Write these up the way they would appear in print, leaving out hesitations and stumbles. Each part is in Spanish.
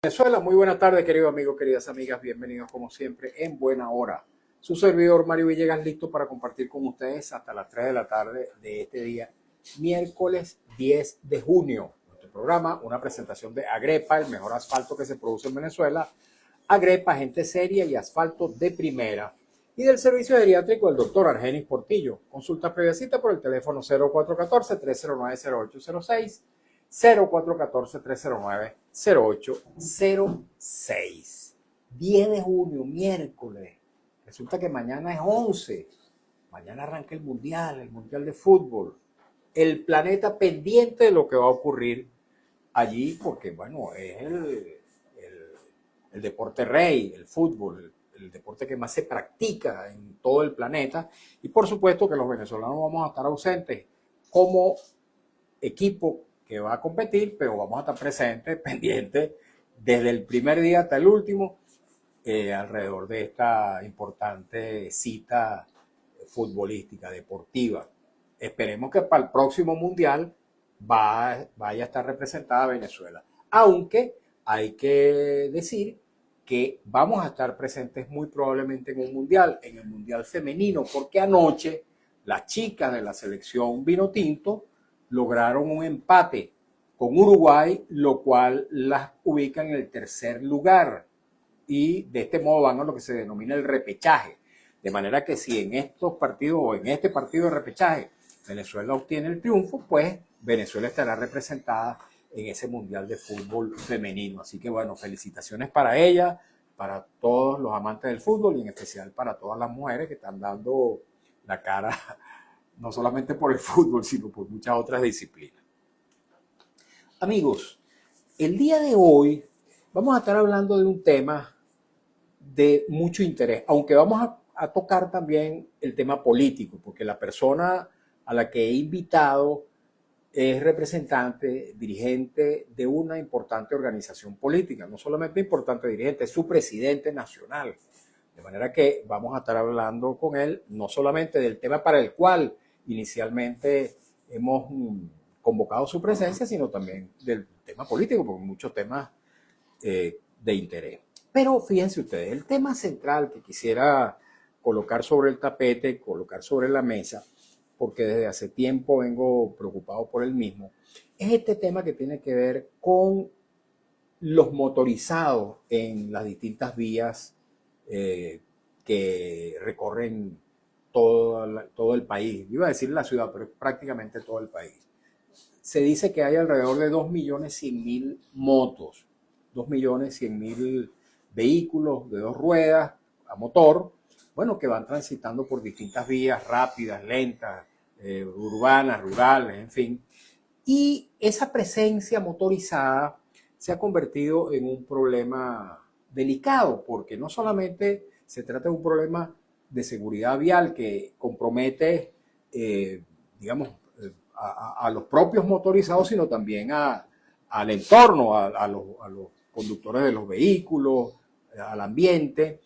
Venezuela, muy buena tarde, queridos amigos, queridas amigas, bienvenidos como siempre en Buena Hora. Su servidor Mario Villegas listo para compartir con ustedes hasta las 3 de la tarde de este día, miércoles 10 de junio. Nuestro programa, una presentación de Agrepa, el mejor asfalto que se produce en Venezuela. Agrepa, gente seria y asfalto de primera. Y del servicio geriátrico del doctor Argenis Portillo. Consulta previa cita por el teléfono 0414-309-0806. 0414-309-0806. 10 de junio, miércoles. Resulta que mañana es 11. Mañana arranca el Mundial de Fútbol. El planeta pendiente de lo que va a ocurrir allí, porque bueno, es el deporte rey, el fútbol, el deporte que más se practica en todo el planeta. Y por supuesto que los venezolanos vamos a estar ausentes como equipo que va a competir, pero vamos a estar presentes, pendientes, desde el primer día hasta el último, alrededor de esta importante cita futbolística, deportiva. Esperemos que para el próximo Mundial vaya a estar representada Venezuela. Aunque hay que decir que vamos a estar presentes muy probablemente en un Mundial, en el Mundial femenino, porque anoche las chicas de la selección Vinotinto lograron un empate con Uruguay, lo cual las ubica en el tercer lugar. Y de este modo van a lo que se denomina el repechaje. De manera que si en estos partidos o en este partido de repechaje Venezuela obtiene el triunfo, pues Venezuela estará representada en ese Mundial de Fútbol femenino. Así que bueno, felicitaciones para ella, para todos los amantes del fútbol y en especial para todas las mujeres que están dando la cara no solamente por el fútbol, sino por muchas otras disciplinas. Amigos, el día de hoy vamos a estar hablando de un tema de mucho interés, aunque vamos a tocar también el tema político, porque la persona a la que he invitado es representante, dirigente de una importante organización política, no solamente importante dirigente, es su presidente nacional. De manera que vamos a estar hablando con él no solamente del tema para el cual inicialmente hemos convocado su presencia, sino también del tema político, porque muchos temas de interés. Pero fíjense ustedes, el tema central que quisiera colocar sobre el tapete, colocar sobre la mesa, porque desde hace tiempo vengo preocupado por el mismo, es este tema que tiene que ver con los motorizados en las distintas vías que recorren todo el país. Iba a decir la ciudad, pero es prácticamente todo el país. Se dice que hay alrededor de 2.100.000 motos, 2.100.000 vehículos de dos ruedas a motor, bueno, que van transitando por distintas vías rápidas, lentas, urbanas, rurales, en fin. Y esa presencia motorizada se ha convertido en un problema delicado, porque no solamente se trata de un problema de seguridad vial que compromete, digamos, a los propios motorizados, sino también al entorno, a los conductores de los vehículos, al ambiente.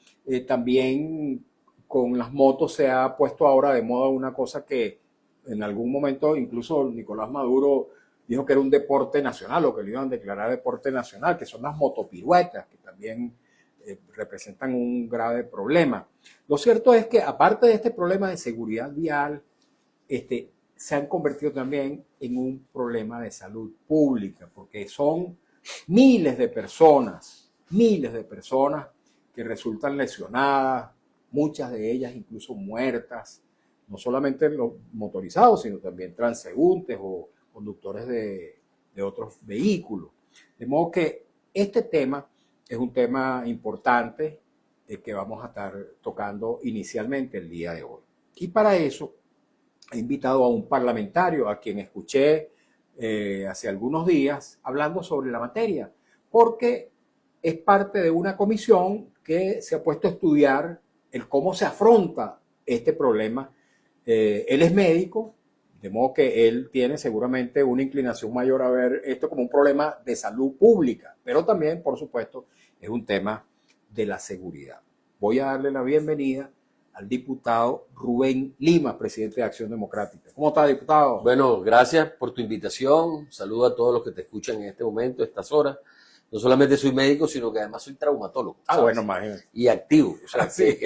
También con las motos se ha puesto ahora de moda una cosa que en algún momento incluso Nicolás Maduro dijo que era un deporte nacional o que lo iban a declarar deporte nacional, que son las motopiruetas, que también representan un grave problema. Lo cierto es que aparte de este problema de seguridad vial, se han convertido también en un problema de salud pública, porque son miles de personas que resultan lesionadas, muchas de ellas incluso muertas, no solamente los motorizados, sino también transeúntes o conductores de otros vehículos. De modo que este tema es un tema importante que vamos a estar tocando inicialmente el día de hoy. Y para eso he invitado a un parlamentario a quien escuché hace algunos días hablando sobre la materia, porque es parte de una comisión que se ha puesto a estudiar el cómo se afronta este problema. Él es médico, de modo que él tiene seguramente una inclinación mayor a ver esto como un problema de salud pública, pero también, por supuesto, es un tema de la seguridad. Voy a darle la bienvenida al diputado Rubén Lima, presidente de Acción Democrática. ¿Cómo está, diputado? Bueno, gracias por tu invitación. Saludo a todos los que te escuchan en este momento, estas horas. no solamente soy médico, sino que además soy traumatólogo. Ah, ¿sabes? bueno, imagínate. Y activo. O sea, Sí.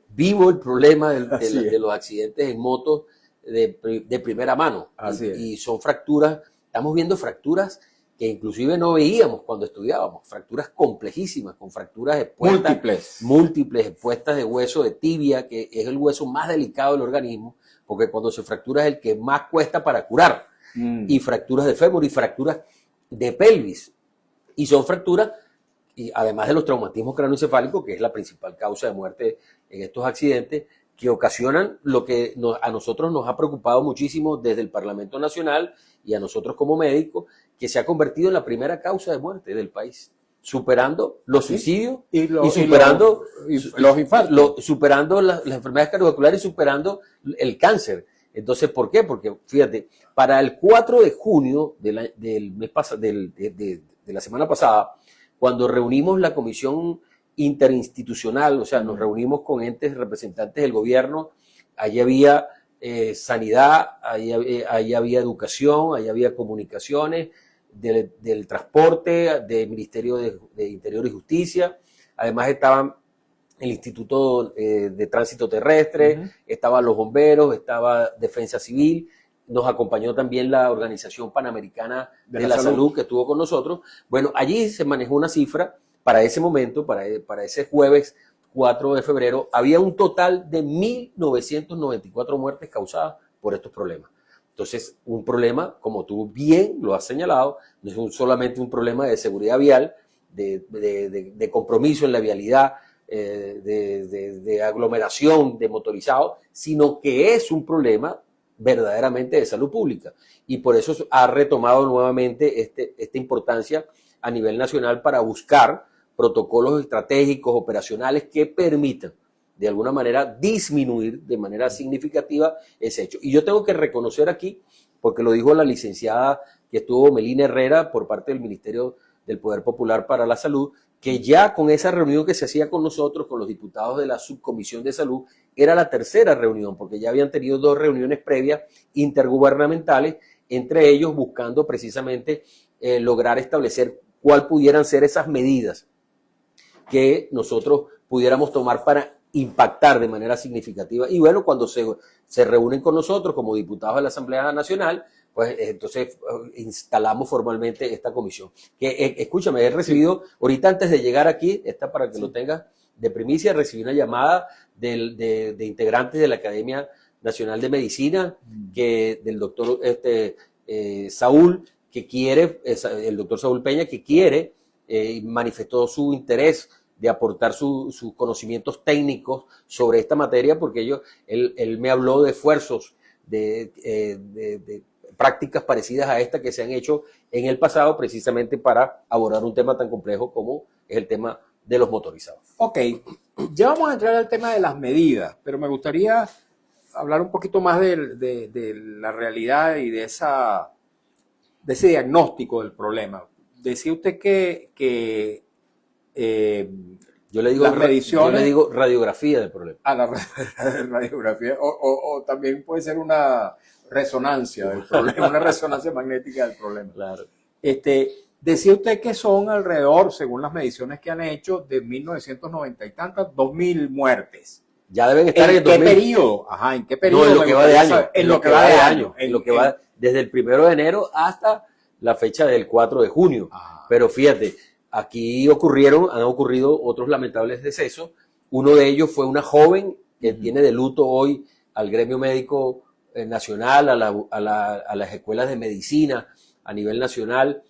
vivo el problema Así de es. los accidentes en moto de primera mano. Así es. Y son fracturas, estamos viendo fracturas que inclusive no veíamos cuando estudiábamos, fracturas complejísimas, con fracturas expuestas, múltiples expuestas de hueso de tibia, que es el hueso más delicado del organismo, porque cuando se fractura es el que más cuesta para curar, y fracturas de fémur y fracturas de pelvis, y son fracturas, y además de los traumatismos craneoencefálicos, que es la principal causa de muerte en estos accidentes, que ocasionan lo que a nosotros nos ha preocupado muchísimo desde el Parlamento Nacional y a nosotros como médicos, que se ha convertido en la primera causa de muerte del país, superando los suicidios y superando los infartos. superando las enfermedades cardiovasculares y superando el cáncer. Entonces, ¿por qué? Porque, fíjate, para el 4 de junio del mes pasado, de la semana pasada, cuando reunimos la comisión interinstitucional, o sea, nos reunimos con entes representantes del gobierno, allí había sanidad, allí había educación, allí había comunicaciones, del transporte, del Ministerio de Interior y Justicia, además estaban el Instituto de Tránsito Terrestre, estaban los bomberos, estaba Defensa Civil, nos acompañó también la Organización Panamericana de la Salud que estuvo con nosotros. Bueno, allí se manejó una cifra para ese momento, para ese jueves 4 de febrero, había un total de 1.994 muertes causadas por estos problemas. Entonces, un problema, como tú bien lo has señalado, no es solamente un problema de seguridad vial, de compromiso en la vialidad, de aglomeración de motorizados, sino que es un problema verdaderamente de salud pública. Y por eso ha retomado nuevamente esta importancia a nivel nacional para buscar protocolos estratégicos, operacionales que permitan de alguna manera disminuir de manera significativa ese hecho. Y yo tengo que reconocer aquí, porque lo dijo la licenciada que estuvo Melina Herrera por parte del Ministerio del Poder Popular para la Salud, que ya con esa reunión que se hacía con nosotros, con los diputados de la Subcomisión de Salud, era la tercera reunión, porque ya habían tenido 2 reuniones previas intergubernamentales, entre ellos buscando precisamente lograr establecer cuál pudieran ser esas medidas que nosotros pudiéramos tomar para impactar de manera significativa. Y bueno, cuando se reúnen con nosotros como diputados de la Asamblea Nacional, pues entonces instalamos formalmente esta comisión. Que escúchame, he recibido, ahorita antes de llegar aquí, esta para que lo tengas de primicia, recibí una llamada de integrantes de la Academia Nacional de Medicina, del doctor Saúl, que quiere, el doctor Saúl Peña, que quiere, manifestó su interés de aportar sus conocimientos técnicos sobre esta materia, porque él me habló de esfuerzos, de prácticas parecidas a esta que se han hecho en el pasado precisamente para abordar un tema tan complejo como es el tema de los motorizados. Ok, ya vamos a entrar al tema de las medidas, pero me gustaría hablar un poquito más de la realidad y de ese diagnóstico del problema. Decía usted que yo le digo radiografía del problema. La radiografía, o también puede ser una resonancia del problema, una resonancia magnética del problema. Claro. Decía usted que son alrededor, según las mediciones que han hecho, de 1990 y tantas, 2.000 muertes. Ya deben estar en qué periodo? Ajá, ¿en qué periodo? No, en lo que va de año. En lo que va de año. En lo que va desde el 1 de enero hasta la fecha del 4 de junio. Ajá. Pero fíjate, aquí han ocurrido otros lamentables decesos. Uno de ellos fue una joven que tiene de luto hoy al gremio médico nacional, a las escuelas de medicina a nivel nacional,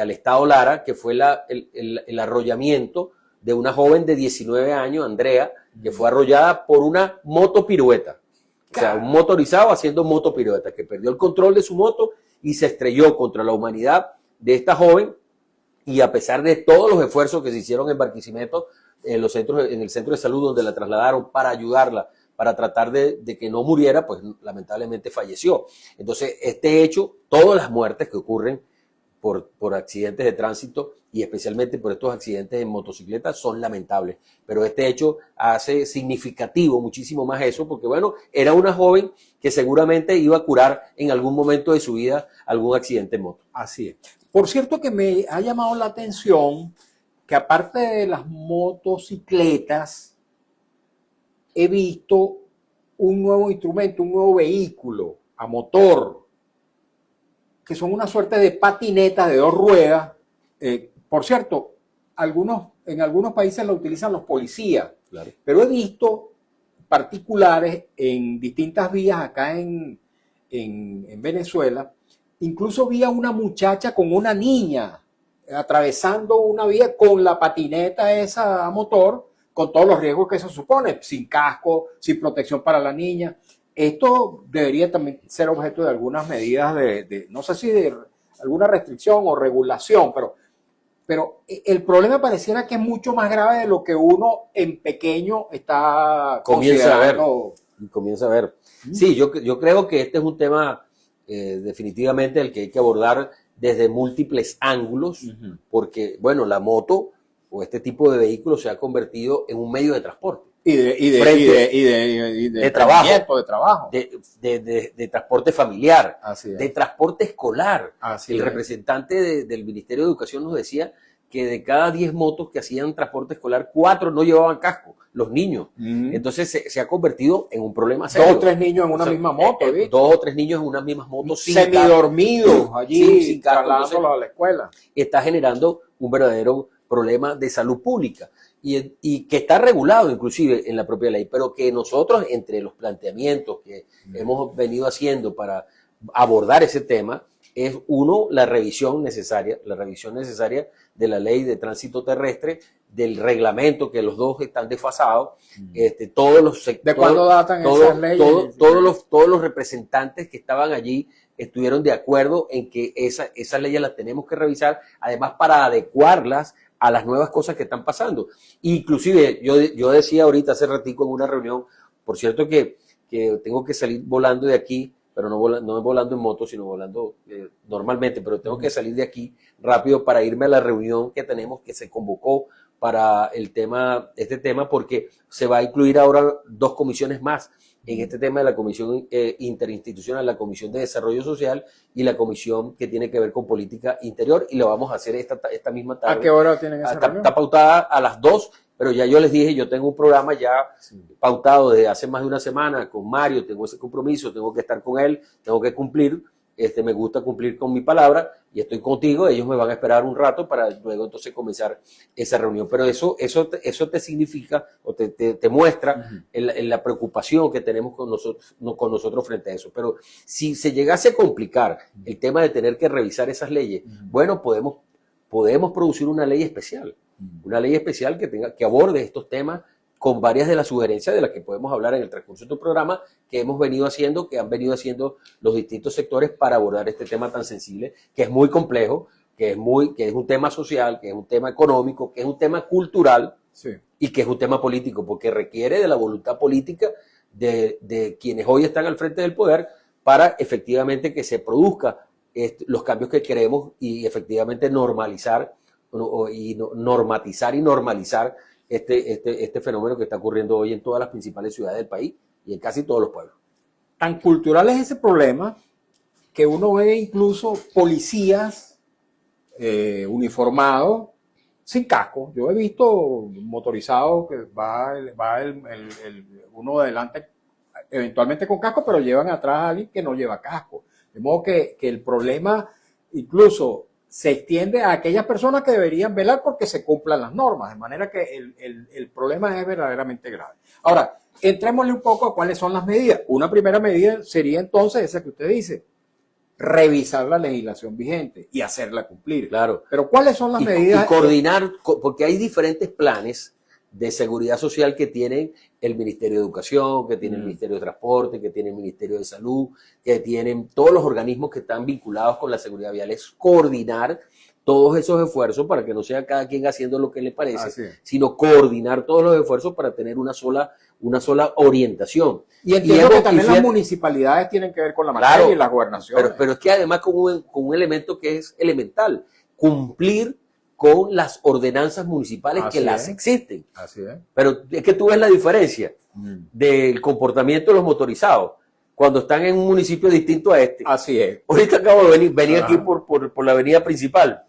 al Estado Lara, que fue el arrollamiento de una joven de 19 años, Andrea, que fue arrollada por una motopirueta. O sea, un motorizado haciendo motopirueta, que perdió el control de su moto y se estrelló contra la humanidad de esta joven. Y a pesar de todos los esfuerzos que se hicieron en Barquisimeto, en el centro de salud donde la trasladaron para ayudarla, para tratar de que no muriera, pues lamentablemente falleció. Entonces, este hecho, todas las muertes que ocurren por accidentes de tránsito y especialmente por estos accidentes en motocicleta son lamentables. Pero este hecho hace significativo muchísimo más eso, porque bueno, era una joven que seguramente iba a curar en algún momento de su vida algún accidente en moto. Así es. Por cierto que me ha llamado la atención que aparte de las motocicletas, he visto un nuevo instrumento, un nuevo vehículo a motor, que son una suerte de patinetas de 2 ruedas. Por cierto, en algunos países lo utilizan los policías, Claro. pero he visto particulares en distintas vías acá en Venezuela. Incluso vi a una muchacha con una niña atravesando una vía con la patineta esa a motor, con todos los riesgos que eso supone, sin casco, sin protección para la niña. Esto debería también ser objeto de algunas medidas no sé si de alguna restricción o regulación, pero el problema pareciera que es mucho más grave de lo que uno en pequeño está Comienza a ver. Sí, yo creo que este es un tema definitivamente el que hay que abordar desde múltiples ángulos, porque, bueno, la moto o este tipo de vehículo se ha convertido en un medio de transporte. Y de trabajo. De transporte familiar, Así es. de transporte escolar. Así El es. representante del Ministerio de Educación nos decía que de cada 10 motos que hacían transporte escolar, 4 no llevaban casco, los niños. Entonces se ha convertido en un problema serio. 2 o 3 niños en una misma moto. 2 o 3 niños en unas mismas motos. Semidormidos allí, sin casco, trasladándolos a la escuela. Está generando un verdadero problema de salud pública y que está regulado inclusive en la propia ley, pero que nosotros entre los planteamientos que hemos venido haciendo para abordar ese tema es uno, la revisión necesaria de la ley de tránsito terrestre, del reglamento, que los dos están desfasados, todos los ¿De cuándo datan esas leyes? Todos los representantes que estaban allí estuvieron de acuerdo en que esas leyes las tenemos que revisar, además para adecuarlas a las nuevas cosas que están pasando. Inclusive, yo decía ahorita hace ratico en una reunión, por cierto que tengo que salir volando de aquí, pero no volando en moto, sino volando normalmente, pero tengo que salir de aquí rápido para irme a la reunión que tenemos, que se convocó para este tema, porque se va a incluir ahora 2 comisiones más en este tema de la Comisión Interinstitucional, la Comisión de Desarrollo Social y la Comisión que tiene que ver con política interior, y lo vamos a hacer esta misma tarde. ¿A qué hora tienen esa reunión? Está pautada a las 2, pero ya yo les dije, yo tengo un programa ya pautado desde hace más de una semana con Mario, tengo ese compromiso, tengo que estar con él, tengo que cumplir, me gusta cumplir con mi palabra y estoy contigo, ellos me van a esperar un rato para luego entonces comenzar esa reunión, pero eso te significa o te muestra la preocupación que tenemos con nosotros frente a eso, pero si se llegase a complicar el tema de tener que revisar esas leyes, bueno, podemos producir una ley especial que aborde estos temas con varias de las sugerencias de las que podemos hablar en el transcurso de tu programa, que han venido haciendo los distintos sectores para abordar este tema tan sensible, que es muy complejo, que es un tema social, que es un tema económico, que es un tema cultural, y que es un tema político, porque requiere de la voluntad política de quienes hoy están al frente del poder para efectivamente que se produzca los cambios que queremos y efectivamente normatizar y normalizar este fenómeno que está ocurriendo hoy en todas las principales ciudades del país y en casi todos los pueblos. Tan cultural es ese problema que uno ve incluso policías uniformados sin casco. Yo he visto motorizados que va uno adelante eventualmente con casco, pero llevan atrás a alguien que no lleva casco. De modo que el problema incluso se extiende a aquellas personas que deberían velar porque se cumplan las normas, de manera que el problema es verdaderamente grave. Ahora, entrémosle un poco a cuáles son las medidas. Una primera medida sería entonces esa que usted dice, revisar la legislación vigente y hacerla cumplir. Claro. Pero ¿cuáles son las medidas? Y coordinar, porque hay diferentes planes de seguridad social que tienen el Ministerio de Educación, que tiene el Ministerio de Transporte, que tiene el Ministerio de Salud, que tienen todos los organismos que están vinculados con la seguridad vial. Es coordinar todos esos esfuerzos para que no sea cada quien haciendo lo que le parece, sino coordinar todos los esfuerzos para tener una sola orientación. Y entiendo que también las municipalidades tienen que ver con la materia y las gobernaciones. Pero es que además con un elemento que es elemental, cumplir con las ordenanzas municipales que las existen. Así es. Pero es que tú ves la diferencia del comportamiento de los motorizados. cuando están en un municipio distinto a este. Así es. Ahorita acabo de venir aquí por la avenida principal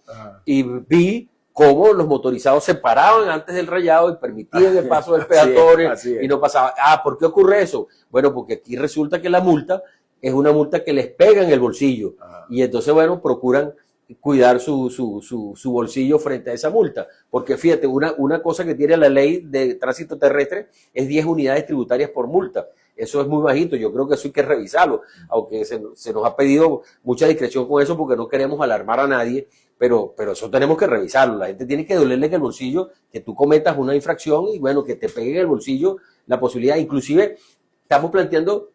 y vi cómo los motorizados se paraban antes del rayado y permitían el paso del peatón y no pasaba. ¿Por qué ocurre eso? Bueno, porque aquí resulta que la multa es una multa que les pega en el bolsillo y entonces, bueno, procuran cuidar su bolsillo frente a esa multa. Porque fíjate, una cosa que tiene la ley de tránsito terrestre es 10 unidades tributarias por multa. Eso es muy bajito, yo creo que eso hay que revisarlo, aunque se nos ha pedido mucha discreción con eso porque no queremos alarmar a nadie, pero eso tenemos que revisarlo. La gente tiene que dolerle en el bolsillo que tú cometas una infracción y bueno, que te pegue en el bolsillo la posibilidad. Inclusive estamos planteando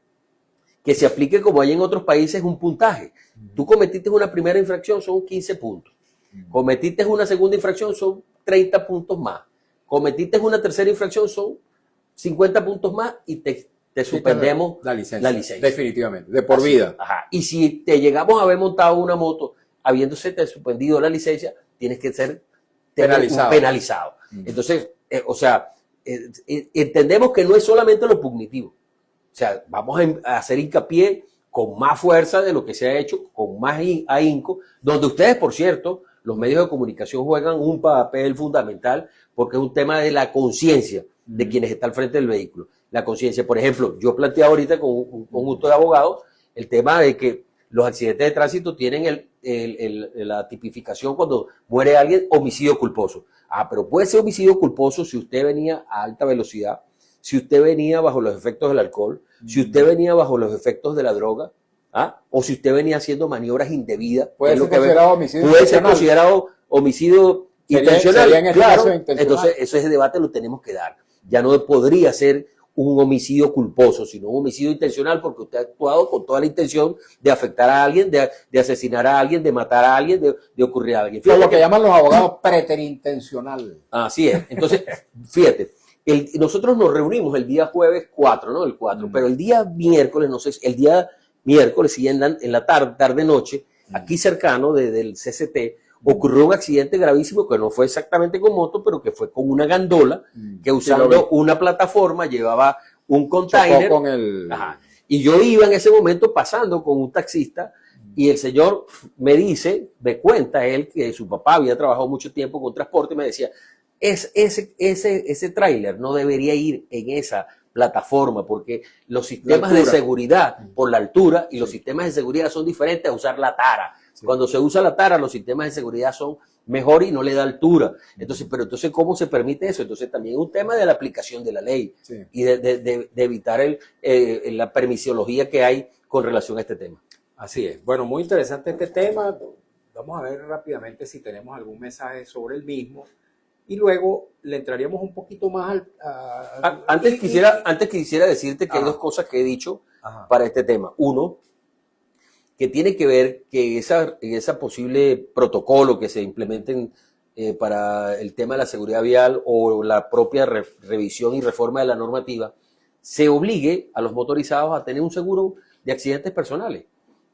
que se aplique como hay en otros países un puntaje. Tú cometiste una primera infracción, son 15 puntos. Cometiste una segunda infracción, son 30 puntos más. Cometiste una tercera infracción, son 50 puntos más y te suspendemos la licencia. Definitivamente, de por vida. Ajá. Y si te llegamos a haber montado una moto habiéndose te suspendido la licencia, tienes que ser penalizado. Entonces, entendemos que no es solamente lo pugnitivo. O sea, vamos a hacer hincapié con más fuerza de lo que se ha hecho, con más ahínco, donde ustedes, por cierto, los medios de comunicación juegan un papel fundamental porque es un tema de la conciencia de quienes están al frente del vehículo. La conciencia, por ejemplo, yo planteé ahorita con un conjunto de abogados el tema de que los accidentes de tránsito tienen la tipificación cuando muere alguien, homicidio culposo. Pero puede ser homicidio culposo si usted venía a alta velocidad, si usted venía bajo los efectos del alcohol, si usted venía bajo los efectos de la droga, o si usted venía haciendo maniobras indebidas. Puede ser considerado homicidio intencional. Puede ser considerado homicidio intencional. Sería en este claro, caso intencional. Entonces ese debate lo tenemos que dar. Ya no podría ser un homicidio culposo, sino un homicidio intencional porque usted ha actuado con toda la intención de afectar a alguien, de asesinar a alguien, de matar a alguien, de ocurrir a alguien. Fíjate, lo que llaman los abogados preterintencional. Así es. Entonces, fíjate, nosotros nos reunimos el día jueves 4, ¿no? El 4, pero el día miércoles, no sé, el día miércoles, sí, en la tarde-noche, aquí cercano del CCT, ocurrió un accidente gravísimo que no fue exactamente con moto, pero que fue con una gandola que usando una plataforma llevaba un container. Y yo iba en ese momento pasando con un taxista y el señor me cuenta él que su papá había trabajado mucho tiempo con transporte y me decía, ese tráiler no debería ir en esa plataforma porque los sistemas de seguridad por la altura y los sistemas de seguridad son diferentes a usar la tara. Cuando se usa la tara, los sistemas de seguridad son mejor y no le da altura. Entonces, ¿cómo se permite eso? Entonces, también es un tema de la aplicación de la ley y de evitar la permisiología que hay con relación a este tema. Así es. Bueno, muy interesante este tema. Vamos a ver rápidamente si tenemos algún mensaje sobre el mismo. Y luego le entraríamos un poquito más Antes quisiera decirte que hay dos cosas que he dicho para este tema. Uno, que tiene que ver que esa posible protocolo que se implementen para el tema de la seguridad vial o la propia revisión y reforma de la normativa, se obligue a los motorizados a tener un seguro de accidentes personales.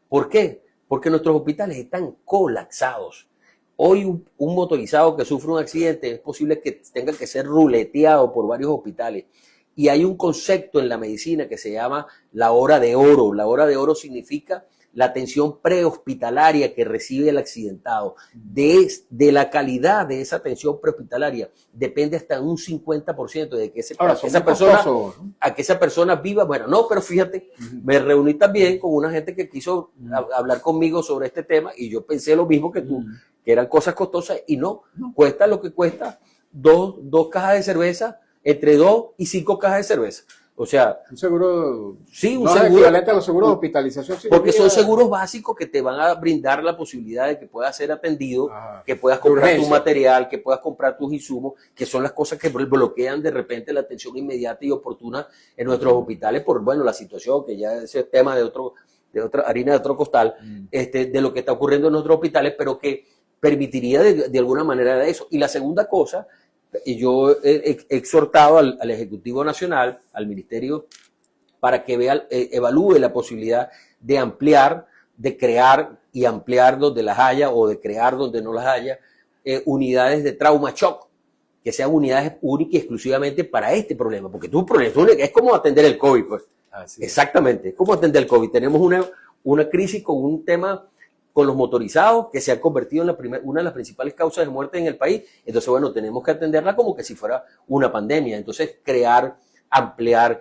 ¿Por qué? Porque nuestros hospitales están colapsados. Hoy un motorizado que sufre un accidente es posible que tenga que ser ruleteado por varios hospitales. Y hay un concepto en la medicina que se llama la hora de oro. La hora de oro significa la atención prehospitalaria que recibe el accidentado. De la calidad de esa atención prehospitalaria depende hasta un 50% de que esa persona viva. Bueno, no, pero fíjate, me reuní también con una gente que quiso hablar conmigo sobre este tema y yo pensé lo mismo que tú, que eran cosas costosas y no, cuesta lo que cuesta dos cajas de cerveza, entre 2 y 5 cajas de cerveza. O sea, un seguro, sí, un no seguro, es equivalente a los seguros de hospitalización. Porque son seguros básicos que te van a brindar la posibilidad de que puedas ser atendido, que puedas comprar tu material, que puedas comprar tus insumos, que son las cosas que bloquean de repente la atención inmediata y oportuna en nuestros hospitales por, bueno, la situación, que ya ese es tema de otra harina de otro costal, de lo que está ocurriendo en nuestros hospitales, pero que permitiría de alguna manera de eso. Y la segunda cosa, y yo he exhortado al Ejecutivo Nacional, al Ministerio, para que evalúe la posibilidad de ampliar, de crear y ampliar donde las haya o de crear donde no las haya, unidades de trauma shock, que sean unidades únicas y exclusivamente para este problema, porque es como atender el COVID, pues. Así es. Exactamente. ¿Cómo atender el COVID? Tenemos una crisis con un tema con los motorizados que se ha convertido en una de las principales causas de muerte en el país. Entonces, bueno, tenemos que atenderla como que si fuera una pandemia. Entonces, crear, ampliar,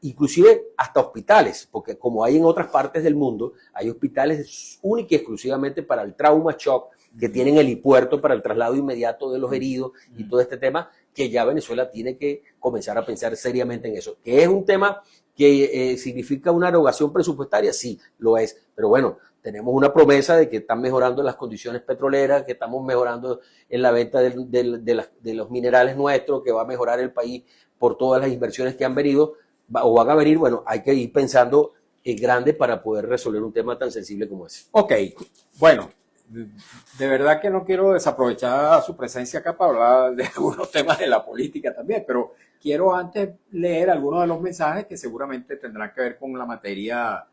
inclusive hasta hospitales, porque como hay en otras partes del mundo, hay hospitales únicos y exclusivamente para el trauma shock, que tienen helipuerto para el traslado inmediato de los heridos y todo este tema, que ya Venezuela tiene que comenzar a pensar seriamente en eso. Que es un tema que significa una erogación presupuestaria, sí, lo es, pero bueno, tenemos una promesa de que están mejorando las condiciones petroleras, que estamos mejorando en la venta de los minerales nuestros, que va a mejorar el país por todas las inversiones que han venido o van a venir. Bueno, hay que ir pensando en grande para poder resolver un tema tan sensible como ese. Ok, bueno, de verdad que no quiero desaprovechar su presencia acá para hablar de algunos temas de la política también, pero quiero antes leer algunos de los mensajes que seguramente tendrán que ver con la materia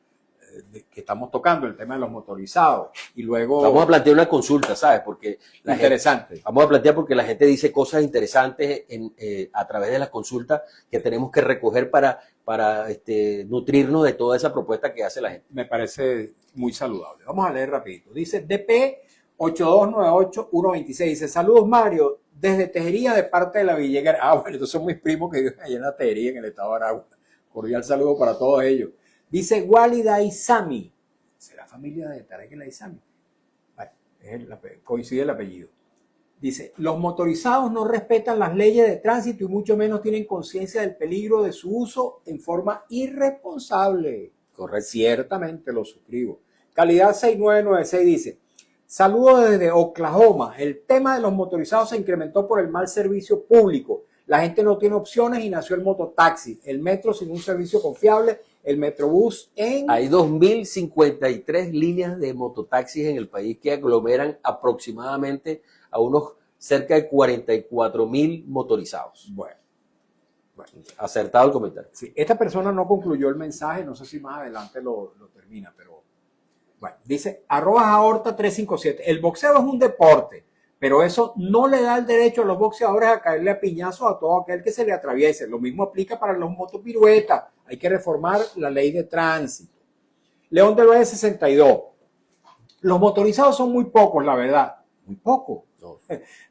que estamos tocando, el tema de los motorizados. Y luego... Vamos a plantear una consulta, ¿sabes? Porque interesante. Vamos a plantear porque la gente dice cosas interesantes a través de las consultas que tenemos que recoger para nutrirnos de toda esa propuesta que hace la gente. Me parece muy saludable. Vamos a leer rapidito. Dice DP 8298126. Dice, saludos Mario, desde Tejería de parte de la Villegas. Ah, bueno, estos son mis primos que viven allá en la Tejería, en el estado de Aragua. Cordial saludo para todos ellos. Dice Wally Daisami. ¿Será familia de Tarek el Daisami? Bueno, coincide el apellido. Dice, los motorizados no respetan las leyes de tránsito y mucho menos tienen conciencia del peligro de su uso en forma irresponsable. Correcto. Ciertamente lo suscribo. Calidad 6996 dice, saludos desde Oklahoma. El tema de los motorizados se incrementó por el mal servicio público. La gente no tiene opciones y nació el mototaxi. El metro sin un servicio confiable. El Metrobús en... Hay 2.053 líneas de mototaxis en el país que aglomeran aproximadamente a unos cerca de 44.000 motorizados. Bueno. Acertado el comentario. Sí, esta persona no concluyó el mensaje, no sé si más adelante lo termina, pero bueno, dice @aorta357. El boxeo es un deporte, pero eso no le da el derecho a los boxeadores a caerle a piñazos a todo aquel que se le atraviese. Lo mismo aplica para los motopiruetas. Hay que reformar la ley de tránsito. León del Valle 62. Los motorizados son muy pocos, la verdad. Muy pocos. No.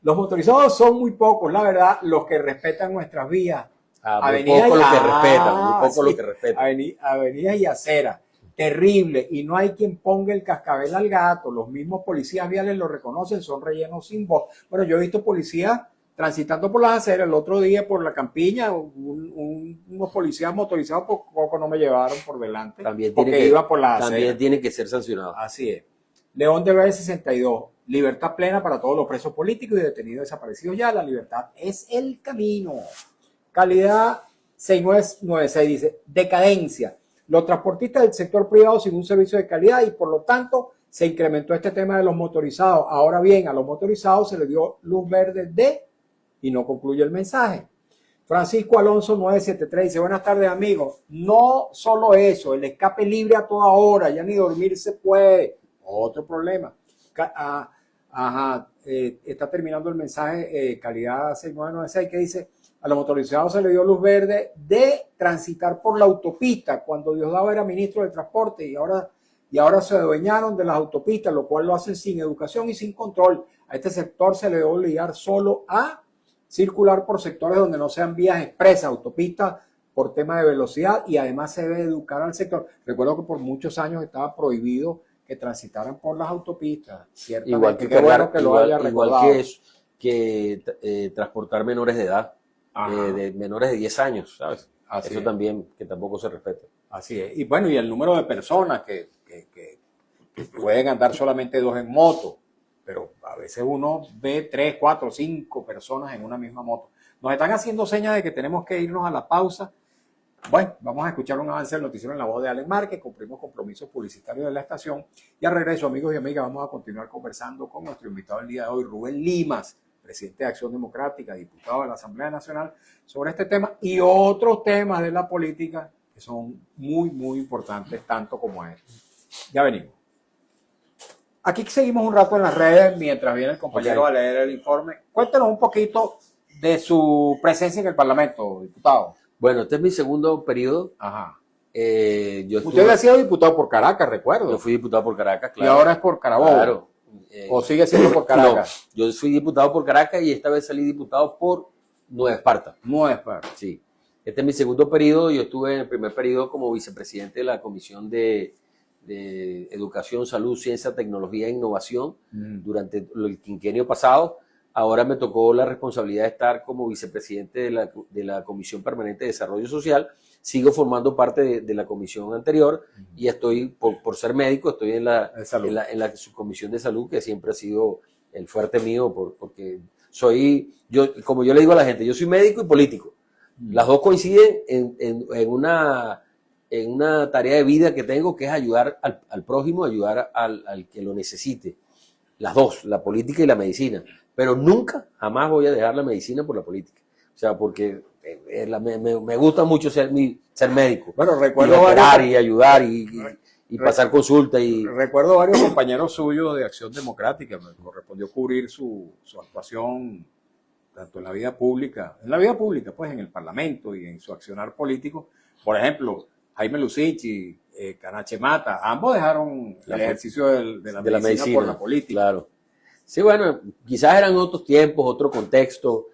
Los motorizados son muy pocos, la verdad, los que respetan nuestras vías. Muy poco lo que respetan. Avenidas y aceras. Terrible. Y no hay quien ponga el cascabel al gato. Los mismos policías viales lo reconocen, son rellenos sin voz. Bueno, yo he visto policías transitando por las aceras. El otro día por la campiña, unos policías motorizados por poco no me llevaron por delante. También tiene que ser sancionado. Así es. León de Valle 62. Libertad plena para todos los presos políticos y detenidos desaparecidos ya. La libertad es el camino. Calidad 6996 dice, decadencia. Los transportistas del sector privado sin un servicio de calidad y por lo tanto se incrementó este tema de los motorizados. Ahora bien, a los motorizados se les dio luz verde y no concluye el mensaje. Francisco Alonso 973 dice, buenas tardes amigos. No solo eso, el escape libre a toda hora, ya ni dormir se puede. Otro problema. Está terminando el mensaje calidad 6996 que dice, a los motorizados se le dio luz verde de transitar por la autopista cuando Diosdado era ministro de Transporte y ahora se adueñaron de las autopistas, lo cual lo hacen sin educación y sin control. A este sector se le debe obligar solo a circular por sectores donde no sean vías expresas, autopistas por tema de velocidad y además se debe educar al sector. Recuerdo que por muchos años estaba prohibido que transitaran por las autopistas. Igual que transportar menores de edad. De menores de 10 años, ¿sabes? Eso también, que tampoco se respeta. Así es. Y bueno, y el número de personas que pueden andar solamente dos en moto, pero a veces uno ve 3, 4, 5 personas en una misma moto. Nos están haciendo señas de que tenemos que irnos a la pausa. Bueno, vamos a escuchar un avance del noticiero en la voz de Allen Márquez, cumplimos compromisos publicitarios de la estación y al regreso, amigos y amigas, vamos a continuar conversando con nuestro invitado el día de hoy, Rubén Limas, presidente de Acción Democrática, diputado de la Asamblea Nacional, sobre este tema y otros temas de la política que son muy, muy importantes, tanto como este. Ya venimos. Aquí seguimos un rato en las redes mientras viene el compañero a leer el informe. Cuéntanos un poquito de su presencia en el Parlamento, diputado. Bueno, este es mi segundo periodo. Ajá. Yo Usted estuve, había sido diputado por Caracas, recuerdo. yo fui diputado por Caracas, Y claro. ahora es por Carabobo. Claro. ¿O sigue siendo por Caracas? No, yo fui diputado por Caracas y esta vez salí diputado por Nueva Esparta. No es para. Sí. Este es mi segundo periodo. Yo estuve en el primer periodo como vicepresidente de la Comisión de Educación, Salud, Ciencia, Tecnología e Innovación durante el quinquenio pasado. Ahora me tocó la responsabilidad de estar como vicepresidente de la Comisión Permanente de Desarrollo Social. Sigo formando parte de la comisión anterior y estoy, por ser médico, estoy en la subcomisión de salud, que siempre ha sido el fuerte mío, porque como yo le digo a la gente, yo soy médico y político. Las dos coinciden en una tarea de vida que tengo, que es ayudar al prójimo, ayudar al que lo necesite. Las dos, la política y la medicina. Pero nunca, jamás voy a dejar la medicina por la política. O sea, porque me gusta mucho ser médico. Bueno, y recuerdo operar y ayudar y pasar consulta. Recuerdo varios compañeros suyos de Acción Democrática. Me correspondió cubrir su actuación tanto en la vida pública, pues en el Parlamento y en su accionar político. Por ejemplo, Jaime Lucich y Canache Mata, ambos dejaron el ejercicio de la medicina por la política. Claro. Sí, bueno, quizás eran otros tiempos, otro contexto,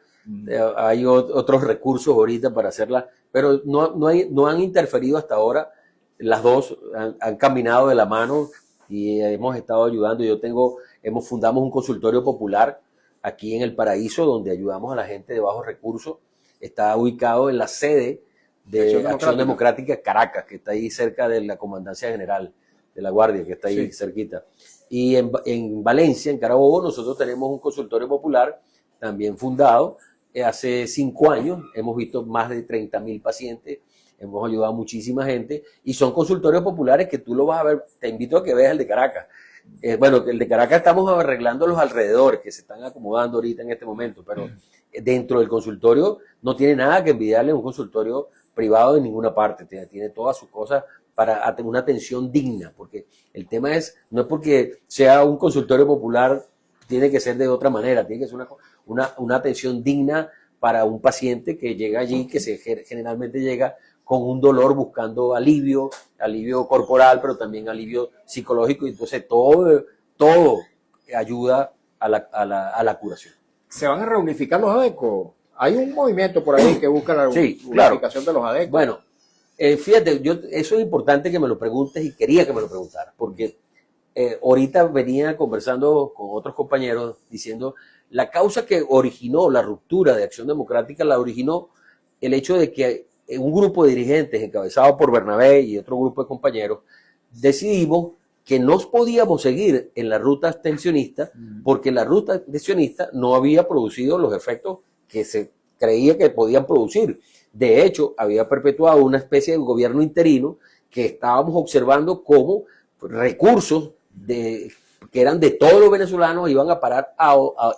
hay otros recursos ahorita para hacerla, pero no han interferido hasta ahora. Las dos han caminado de la mano y hemos estado ayudando. Fundamos un consultorio popular aquí en El Paraíso, donde ayudamos a la gente de bajos recursos. Está ubicado en la sede de Acción Democrática Caracas, que está ahí cerca de la Comandancia General de la Guardia, que está ahí cerquita. Y en Valencia, en Carabobo, nosotros tenemos un consultorio popular también fundado. Hace 5 años hemos visto más de 30.000 pacientes, hemos ayudado a muchísima gente y son consultorios populares que tú lo vas a ver. Te invito a que veas el de Caracas. Bueno, el de Caracas estamos arreglando los alrededores que se están acomodando ahorita en este momento, pero dentro del consultorio no tiene nada que envidiarle a un consultorio privado de ninguna parte. Tiene todas sus cosas para tener una atención digna, porque el tema no es porque sea un consultorio popular, tiene que ser de otra manera, tiene que ser una atención digna para un paciente que llega allí, que generalmente llega con un dolor buscando alivio corporal, pero también alivio psicológico, y entonces todo ayuda a la curación. ¿Se van a reunificar los ADECO? Hay un movimiento por ahí que busca la unificación de los ADECO. Bueno, fíjate, eso es importante que me lo preguntes y quería que me lo preguntaras, porque ahorita venía conversando con otros compañeros diciendo la causa que originó la ruptura de Acción Democrática la originó el hecho de que un grupo de dirigentes encabezado por Bernabé y otro grupo de compañeros decidimos que no podíamos seguir en la ruta abstencionista porque la ruta abstencionista no había producido los efectos que se creía que podían producir. De hecho, había perpetuado una especie de gobierno interino que estábamos observando cómo recursos que eran de todos los venezolanos iban a parar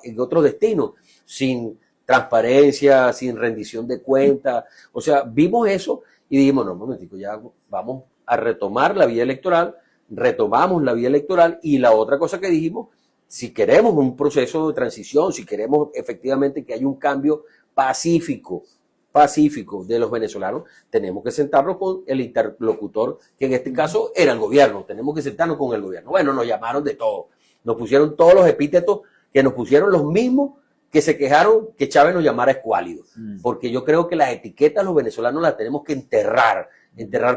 en otros destinos, sin transparencia, sin rendición de cuentas. O sea, vimos eso y dijimos, no, un momentico, ya vamos a retomar la vía electoral, retomamos la vía electoral y la otra cosa que dijimos, si queremos un proceso de transición, si queremos efectivamente que haya un cambio pacífico de los venezolanos, tenemos que sentarnos con el interlocutor, que en este caso era el gobierno, tenemos que sentarnos con el gobierno. Bueno, nos llamaron de todo, nos pusieron todos los epítetos que nos pusieron los mismos que se quejaron que Chávez nos llamara escuálidos, porque yo creo que las etiquetas los venezolanos las tenemos que enterrar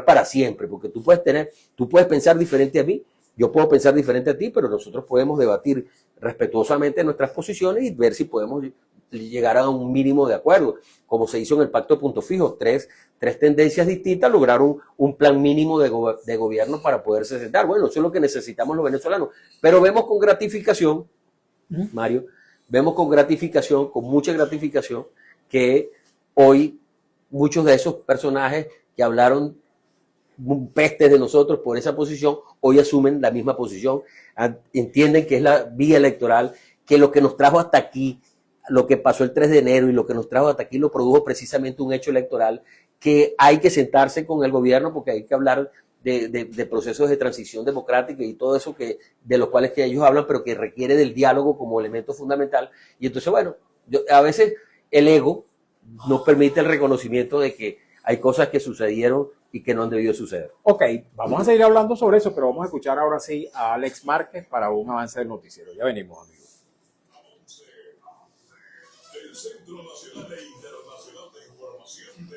para siempre, porque tú puedes pensar diferente a mí, yo puedo pensar diferente a ti, pero nosotros podemos debatir respetuosamente nuestras posiciones y ver si podemos llegar a un mínimo de acuerdo, como se hizo en el Pacto de Punto Fijo. Tres tendencias distintas lograron un plan mínimo de gobierno para poderse sentar. Bueno, eso es lo que necesitamos los venezolanos, pero vemos con gratificación, Mario, con mucha gratificación, que hoy muchos de esos personajes que hablaron pestes de nosotros por esa posición, hoy asumen la misma posición, entienden que es la vía electoral, que lo que nos trajo hasta aquí, lo que pasó el 3 de enero y lo que nos trajo hasta aquí lo produjo precisamente un hecho electoral, que hay que sentarse con el gobierno porque hay que hablar de procesos de transición democrática y todo eso de los cuales que ellos hablan, pero que requiere del diálogo como elemento fundamental. Y entonces, bueno, a veces el ego nos permite el reconocimiento de que hay cosas que sucedieron y que no han debido suceder. Ok, vamos a seguir hablando sobre eso, pero vamos a escuchar ahora sí a Alex Márquez para un avance del noticiero. Ya venimos, amigos. El Centro Nacional e Internacional de Información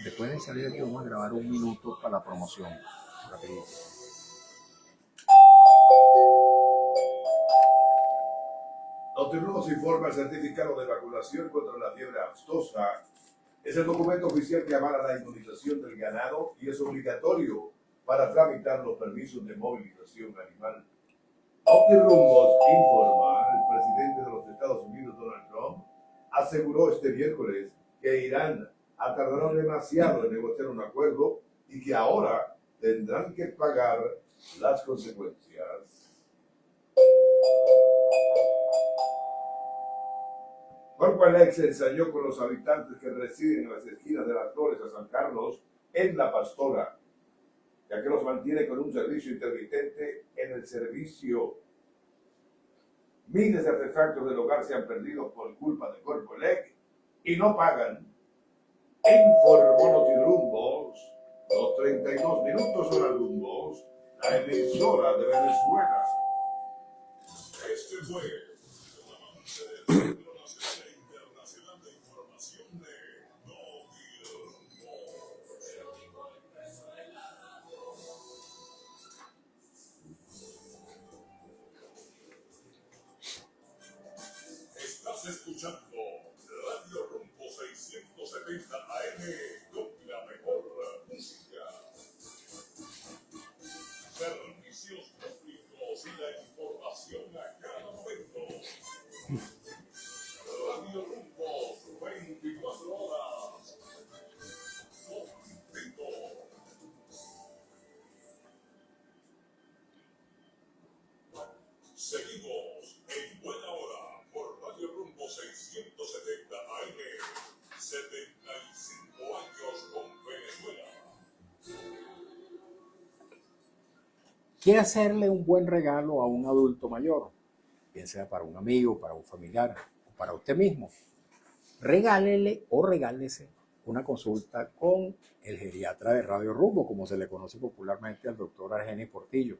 Después de salir aquí vamos a grabar un minuto para la promoción. Rapidito. Notirrumos informa: el certificado de vacunación contra la fiebre aftosa es el documento oficial que avala la inmunización del ganado y es obligatorio para tramitar los permisos de movilización animal. Notirrumos informa: el presidente de los Estados Unidos, Donald Trump, aseguró este miércoles que Irán ha tardado demasiado en negociar un acuerdo y que ahora tendrán que pagar las consecuencias. Cuerpo Alex se ensayó con los habitantes que residen en las esquinas de las Flores a San Carlos en La Pastora, ya que los mantiene con un servicio intermitente en el servicio. Miles de artefactos del hogar se han perdido por culpa de Cuerpo Alex y no pagan. Informó Notirrumbos, los 32 minutos hora Rumbos, la emisora de Venezuela. Este fue un avance del Centro Nacional e Internacional de Información de Notirrumbos. Estás escuchando Radio Rumbo 670 AM con la mejor música, servicios públicos y la información a cada momento. Radio Rumbo 24 horas contigo. Seguimos en buena hora por Radio Rumbo 670 AM. 75 años con Venezuela. ¿Quiere hacerle un buen regalo a un adulto mayor? Bien sea para un amigo, para un familiar o para usted mismo. Regálele o regálese una consulta con el geriatra de Radio Rumbo, como se le conoce popularmente al doctor Argenis Portillo.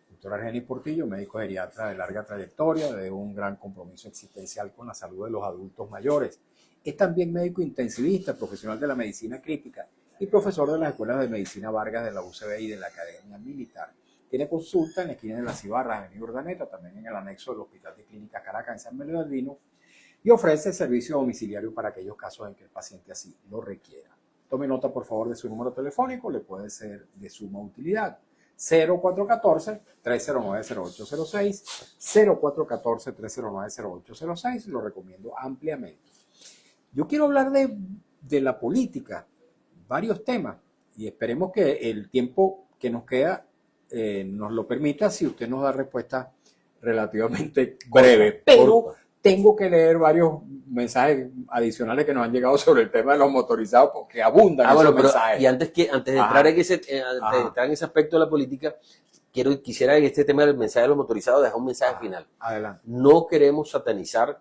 Doctor Argenis Portillo, médico geriatra de larga trayectoria, de un gran compromiso existencial con la salud de los adultos mayores. Es también médico intensivista, profesional de la medicina crítica y profesor de las escuelas de medicina Vargas de la UCB y de la Academia Militar. Tiene consulta en la esquina de las Cibarras, Avenida Urdaneta, también en el anexo del Hospital de Clínica Caracas en San Bernardino, y ofrece servicio domiciliario para aquellos casos en que el paciente así lo requiera. Tome nota, por favor, de su número telefónico, le puede ser de suma utilidad. 0414-309-0806, 0414-309-0806, lo recomiendo ampliamente. Yo quiero hablar de la política, varios temas, y esperemos que el tiempo que nos queda nos lo permita si usted nos da respuesta relativamente breve. Pero tengo que leer varios mensajes adicionales que nos han llegado sobre el tema de los motorizados porque abundan esos mensajes. Y antes de entrar en ese aspecto de la política, quisiera en este tema del mensaje de los motorizados dejar un mensaje final. Adelante. No queremos satanizar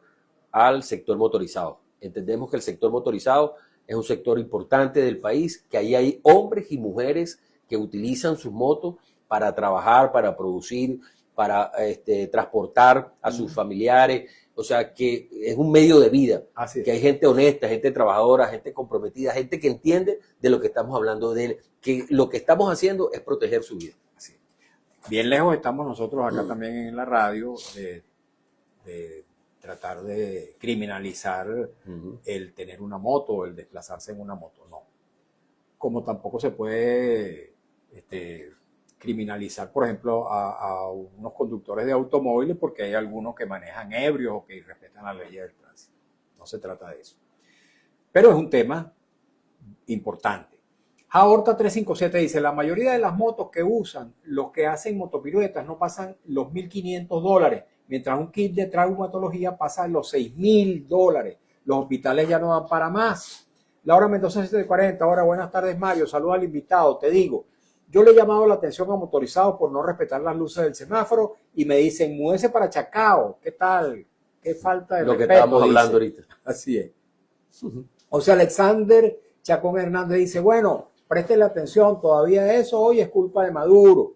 al sector motorizado. Entendemos que el sector motorizado es un sector importante del país, que ahí hay hombres y mujeres que utilizan sus motos para trabajar, para producir, para transportar a sus familiares. O sea, que es un medio de vida, que hay gente honesta, gente trabajadora, gente comprometida, gente que entiende de lo que estamos hablando de él, que lo que estamos haciendo es proteger su vida. Así. Bien lejos estamos nosotros acá también en la radio de tratar de criminalizar el tener una moto, el desplazarse en una moto, no. Como tampoco se puede criminalizar, por ejemplo, a unos conductores de automóviles porque hay algunos que manejan ebrios o que irrespetan la ley del tránsito. No se trata de eso. Pero es un tema importante. Aorta 357 dice, la mayoría de las motos que usan los que hacen motopiruetas no pasan los $1,500, mientras un kit de traumatología pasa los $6,000. Los hospitales ya no dan para más. Laura Mendoza 740, ahora buenas tardes Mario, saludos al invitado, te digo, yo le he llamado la atención a motorizados por no respetar las luces del semáforo y me dicen, múdese para Chacao, ¿qué tal? Qué falta de lo respeto. Lo que estábamos hablando ahorita. Así es. O sea, Alexander Chacón Hernández dice, bueno, presten la atención, todavía eso hoy es culpa de Maduro.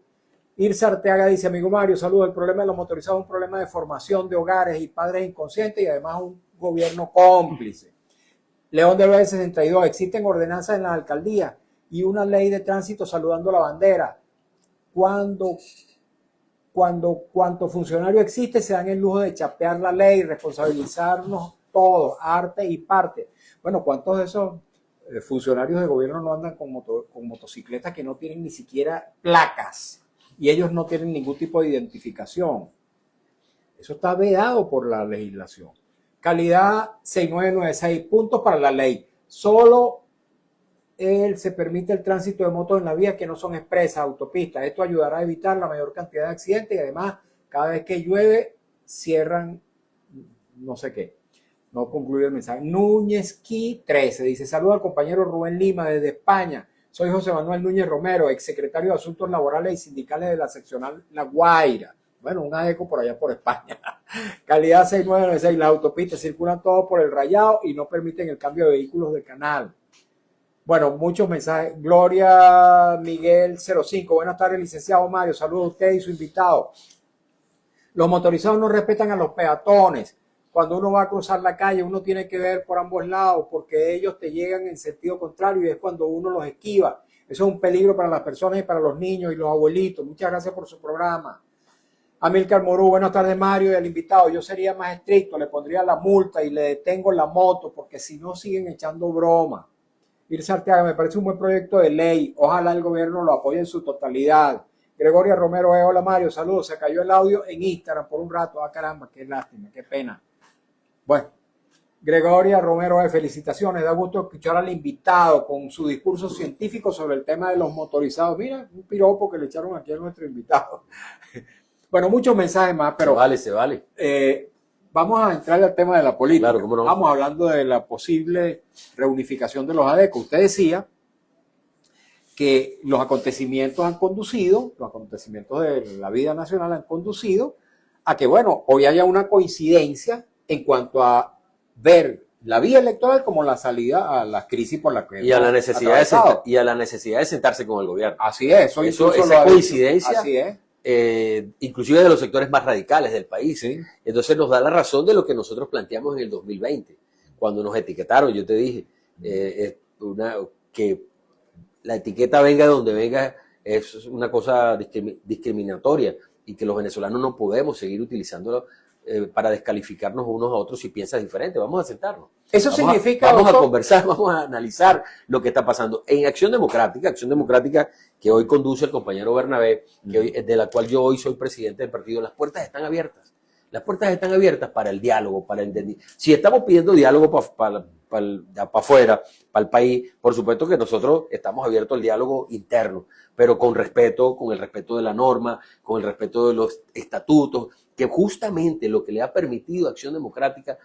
Irsa Arteaga dice, amigo Mario, saludos, el problema de los motorizados es un problema de formación de hogares y padres inconscientes y además un gobierno cómplice. León del Valle 62, existen ordenanzas en las alcaldías y una ley de tránsito saludando la bandera. Cuanto funcionario existe, se dan el lujo de chapear la ley, responsabilizarnos todos, arte y parte. Bueno, ¿cuántos de esos funcionarios de gobierno no andan con motocicletas que no tienen ni siquiera placas y ellos no tienen ningún tipo de identificación? Eso está vedado por la legislación. Calidad 6996, puntos para la ley. Solo se permite el tránsito de motos en las vías que no son expresas, autopistas. Esto ayudará a evitar la mayor cantidad de accidentes y además cada vez que llueve cierran no sé qué. No concluye el mensaje. Núñezqui 13 dice, saludo al compañero Rubén Lima desde España. Soy José Manuel Núñez Romero, exsecretario de Asuntos Laborales y Sindicales de la seccional La Guaira. Bueno, un ADECO por allá por España. Calidad 6996, las autopistas circulan todo por el rayado y no permiten el cambio de vehículos de canal. Bueno, muchos mensajes. Gloria Miguel 05. Buenas tardes, licenciado Mario. Saludos a usted y su invitado. Los motorizados no respetan a los peatones. Cuando uno va a cruzar la calle, uno tiene que ver por ambos lados porque ellos te llegan en sentido contrario y es cuando uno los esquiva. Eso es un peligro para las personas y para los niños y los abuelitos. Muchas gracias por su programa. Amílcar Morú, buenas tardes Mario y al invitado. Yo sería más estricto, le pondría la multa y le detengo la moto porque si no siguen echando broma. Irsa Arteaga, me parece un buen proyecto de ley. Ojalá el gobierno lo apoye en su totalidad. Gregoria Romero, hola Mario, saludos. Se cayó el audio en Instagram por un rato. Ah, caramba, qué lástima, qué pena. Bueno, Gregoria Romero, felicitaciones. Da gusto escuchar al invitado con su discurso científico sobre el tema de los motorizados. Mira, un piropo que le echaron aquí a nuestro invitado. Bueno, muchos mensajes más, pero... Se vale. Vamos a entrar al tema de la política. Claro, cómo no. Estamos hablando de la posible reunificación de los ADECO. Usted decía que los acontecimientos de la vida nacional han conducido a que, bueno, hoy haya una coincidencia en cuanto a ver la vía electoral como la salida a la crisis por la que y a la necesidad de sentarse con el gobierno. Así es. Esa coincidencia. Así es. Inclusive de los sectores más radicales del país. Sí. Entonces nos da la razón de lo que nosotros planteamos en el 2020. Cuando nos etiquetaron, yo te dije que la etiqueta venga de donde venga es una cosa discriminatoria y que los venezolanos no podemos seguir utilizándolo para descalificarnos unos a otros si piensas diferente. Vamos a sentarnos. Eso significa... Vamos a conversar, vamos a analizar lo que está pasando. En Acción Democrática que hoy conduce el compañero Bernabé, de la cual yo hoy soy presidente del partido, las puertas están abiertas. Las puertas están abiertas para el diálogo, para entender. Si estamos pidiendo diálogo para afuera, para el país, por supuesto que nosotros estamos abiertos al diálogo interno, pero con respeto, con el respeto de la norma, con el respeto de los estatutos, que justamente lo que le ha permitido a Acción Democrática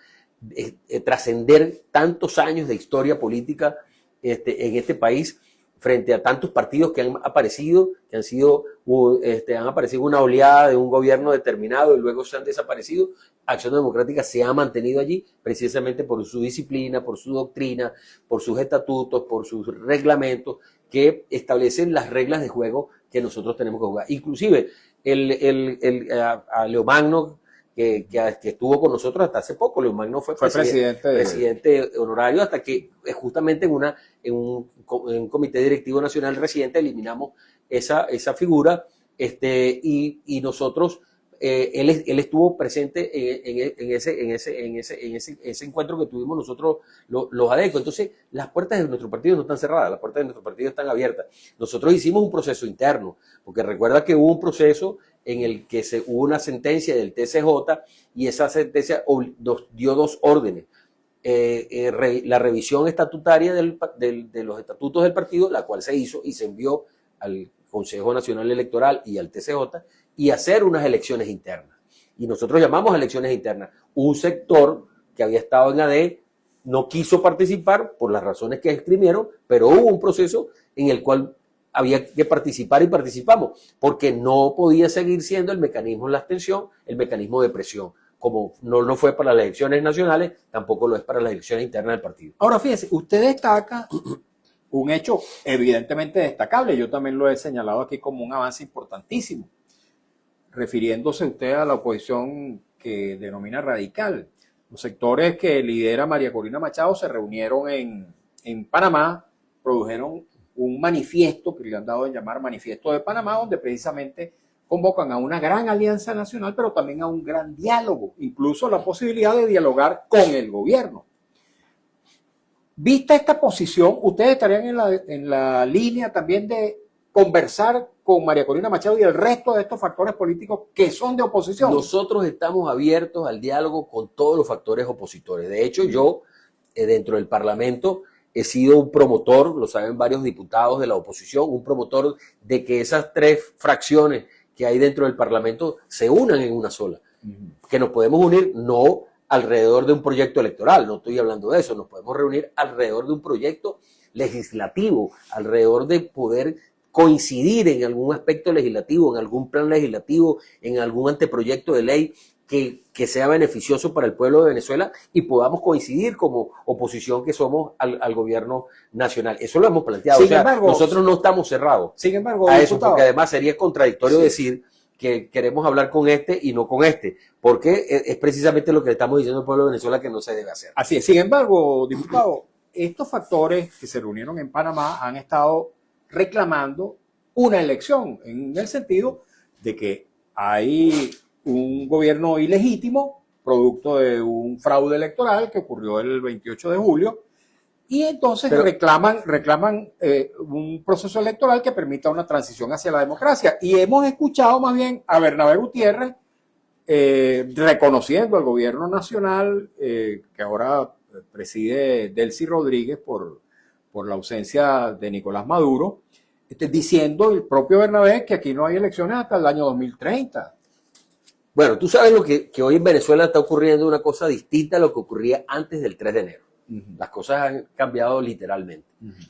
trascender tantos años de historia política en este país frente a tantos partidos que han aparecido, han aparecido una oleada de un gobierno determinado y luego se han desaparecido. Acción Democrática se ha mantenido allí precisamente por su disciplina, por su doctrina, por sus estatutos, por sus reglamentos que establecen las reglas de juego que nosotros tenemos que jugar. Inclusive a Leomagno, que estuvo con nosotros hasta hace poco. Leomagno fue presidente honorario hasta que justamente en un comité directivo nacional reciente eliminamos esa figura y nosotros él estuvo presente en ese encuentro que tuvimos nosotros los ADECO. Entonces las puertas de nuestro partido no están cerradas, las puertas de nuestro partido están abiertas. Nosotros hicimos un proceso interno, porque recuerda que hubo un proceso en el que hubo una sentencia del TCJ y esa sentencia nos dio dos órdenes. La revisión estatutaria de los estatutos del partido, la cual se hizo y se envió al Consejo Nacional Electoral y al TCJ, y hacer unas elecciones internas. Y nosotros llamamos elecciones internas. Un sector que había estado en AD no quiso participar por las razones que escribieron, pero hubo un proceso en el cual había que participar y participamos, porque no podía seguir siendo el mecanismo de la abstención, el mecanismo de presión. Como no fue para las elecciones nacionales, tampoco lo es para las elecciones internas del partido. Ahora fíjense, usted destaca un hecho evidentemente destacable. Yo también lo he señalado aquí como un avance importantísimo, refiriéndose usted a la oposición que denomina radical. Los sectores que lidera María Corina Machado se reunieron en Panamá, produjeron un manifiesto que le han dado en llamar Manifiesto de Panamá, donde precisamente convocan a una gran alianza nacional, pero también a un gran diálogo, incluso la posibilidad de dialogar con el gobierno. Vista esta posición, ¿ustedes estarían en la línea también de conversar con María Corina Machado y el resto de estos factores políticos que son de oposición? Nosotros estamos abiertos al diálogo con todos los factores opositores. De hecho, yo, dentro del Parlamento, he sido un promotor, lo saben varios diputados de la oposición, un promotor de que esas tres fracciones que hay dentro del Parlamento se unan en una sola. Que nos podemos unir no alrededor de un proyecto electoral, no estoy hablando de eso, nos podemos reunir alrededor de un proyecto legislativo, alrededor de poder coincidir en algún aspecto legislativo, en algún plan legislativo, en algún anteproyecto de ley que sea beneficioso para el pueblo de Venezuela y podamos coincidir como oposición que somos al gobierno nacional. Eso lo hemos planteado. Sin embargo, nosotros no estamos cerrados sin embargo, a diputado, eso, porque además sería contradictorio decir que queremos hablar con este y no con este, porque es precisamente lo que le estamos diciendo al pueblo de Venezuela que no se debe hacer. Así es. Sin embargo, diputado, estos factores que se reunieron en Panamá han estado reclamando una elección, en el sentido de que hay un gobierno ilegítimo, producto de un fraude electoral que ocurrió el 28 de julio, y entonces reclaman un proceso electoral que permita una transición hacia la democracia. Y hemos escuchado más bien a Bernabé Gutiérrez reconociendo al gobierno nacional que ahora preside Delcy Rodríguez por la ausencia de Nicolás Maduro, diciendo el propio Bernabé que aquí no hay elecciones hasta el año 2030. Bueno, tú sabes que hoy en Venezuela está ocurriendo una cosa distinta a lo que ocurría antes del 3 de enero. Las cosas han cambiado literalmente.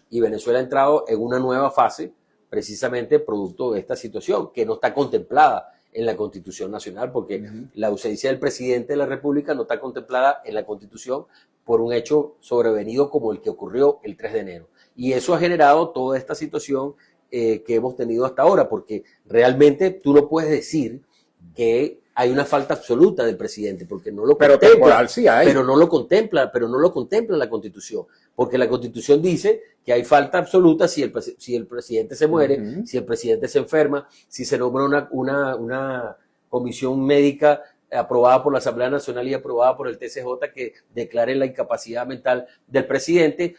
Y Venezuela ha entrado en una nueva fase, precisamente producto de esta situación, que no está contemplada en la Constitución Nacional, porque la ausencia del presidente de la República no está contemplada en la Constitución por un hecho sobrevenido como el que ocurrió el 3 de enero. Y eso ha generado toda esta situación que hemos tenido hasta ahora, porque realmente tú no puedes decir que hay una falta absoluta del presidente, porque no lo pero contempla, temporal sí hay. pero no lo contempla la Constitución, porque la Constitución dice que hay falta absoluta si el presidente se muere, si el presidente se enferma, si se nombra una comisión médica aprobada por la Asamblea Nacional y aprobada por el TCJ que declare la incapacidad mental del presidente,